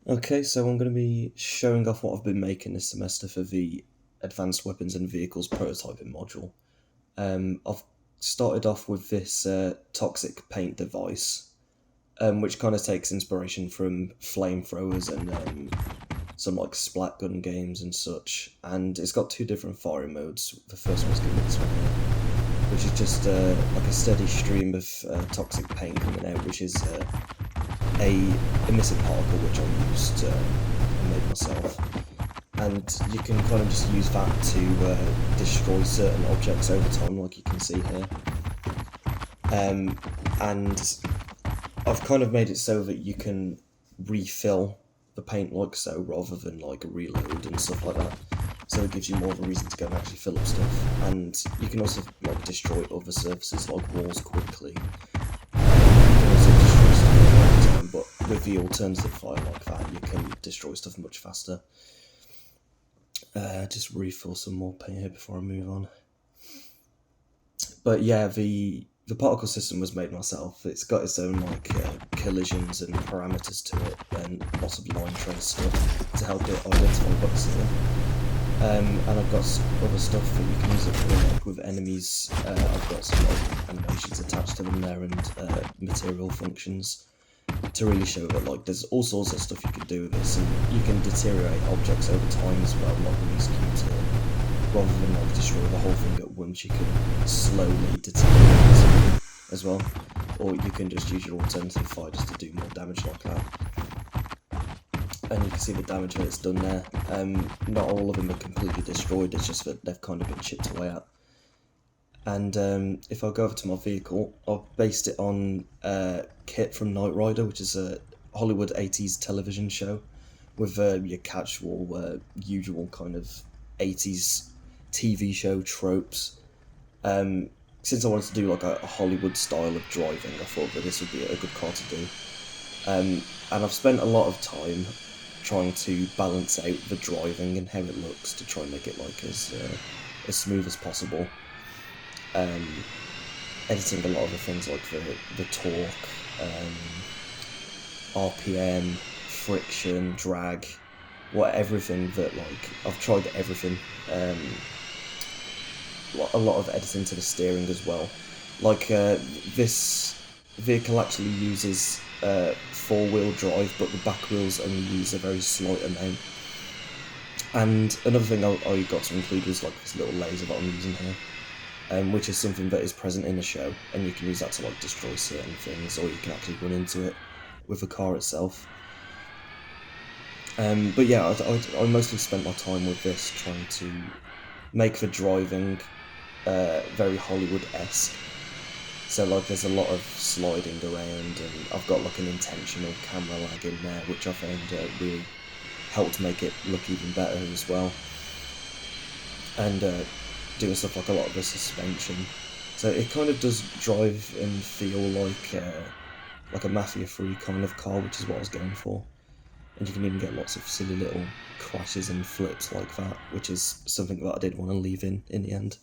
Okay, so I'm going to be showing off what I've been making this semester for the Advanced Weapons and Vehicles prototyping module. I've started off with this toxic paint device, which kind of takes inspiration from flamethrowers and some like splat gun games and such. And it's got two different firing modes. The first one's going to be this one here, which is just like a steady stream of toxic paint coming out, which is a emissive particle which I used and made myself. And you can kind of just use that to destroy certain objects over time, like you can see here. And I've kind of made it so that you can refill the paint like so, rather than like a reload and stuff like that. So it gives you more of a reason to go and actually fill up stuff. And you can also like destroy other surfaces like walls quickly. But with the alternative fire like that, you can destroy stuff much faster. Just refill some more paint here before I move on. But yeah, the particle system was made myself. It's got its own like collisions and parameters to it, and lots of line trace stuff to help it identify what's there. And I've got other stuff that you can use it for, like with enemies. I've got some like animations attached to them there and material functions to really show that like there's all sorts of stuff you can do with this, and you can deteriorate objects over time as well, like with these cubes here. Rather than like destroy the whole thing at once, you can slowly deteriorate it as well, or you can just use your alternative fire just to do more damage like that. And you can see the damage that it's done there. Not all of them are completely destroyed, it's just that they've kind of been chipped away at. And if I go over to my vehicle, I've based it on KITT from Knight Rider, which is a Hollywood 80s television show with your casual, usual kind of 80s TV show tropes. Since I wanted to do like a Hollywood style of driving, I thought that this would be a good car to do. And I've spent a lot of time trying to balance out the driving and how it looks to try and make it like as smooth as possible. Editing a lot of the things like the torque, RPM, friction, drag, everything that like I've tried everything. A lot of editing to the steering as well. Like this vehicle actually uses 4-wheel drive, but the back wheels only use a very slight amount. And another thing I got to include was like this little laser that I'm using here, which is something that is present in the show, and you can use that to like destroy certain things, or you can actually run into it with the car itself. But yeah, I mostly spent my time with this trying to make the driving very Hollywood-esque. So like there's a lot of sliding around, and I've got like an intentional camera lag in there, which I found really helped make it look even better as well. And doing stuff like a lot of the suspension. So it kind of does drive and feel like a mafia-free kind of car, which is what I was going for. And you can even get lots of silly little crashes and flips like that, which is something that I did want to leave in the end.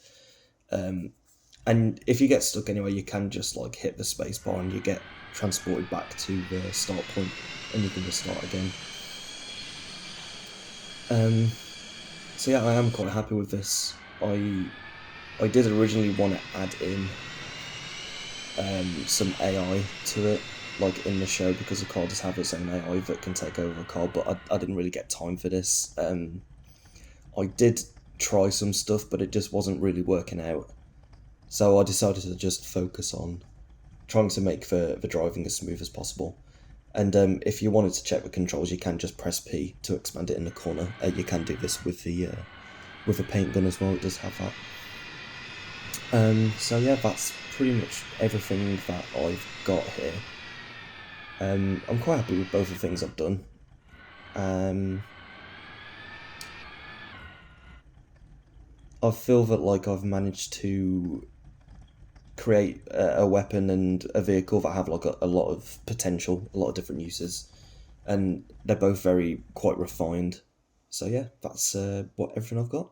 And if you get stuck anywhere, you can just like hit the space bar and you get transported back to the start point, and you can just start again. So yeah, I am quite happy with this. I did originally want to add in some AI to it, like in the show, because the car does have its own AI that can take over a car, but I didn't really get time for this. I did try some stuff, but it just wasn't really working out. So I decided to just focus on trying to make the driving as smooth as possible. And if you wanted to check the controls, you can just press P to expand it in the corner. You can do this with the paint gun as well, it does have that. So yeah, that's pretty much everything that I've got here. I'm quite happy with both the things I've done. I feel that like I've managed to create a weapon and a vehicle that have like a lot of potential, a lot of different uses, and they're both quite refined. So yeah, that's everything I've got.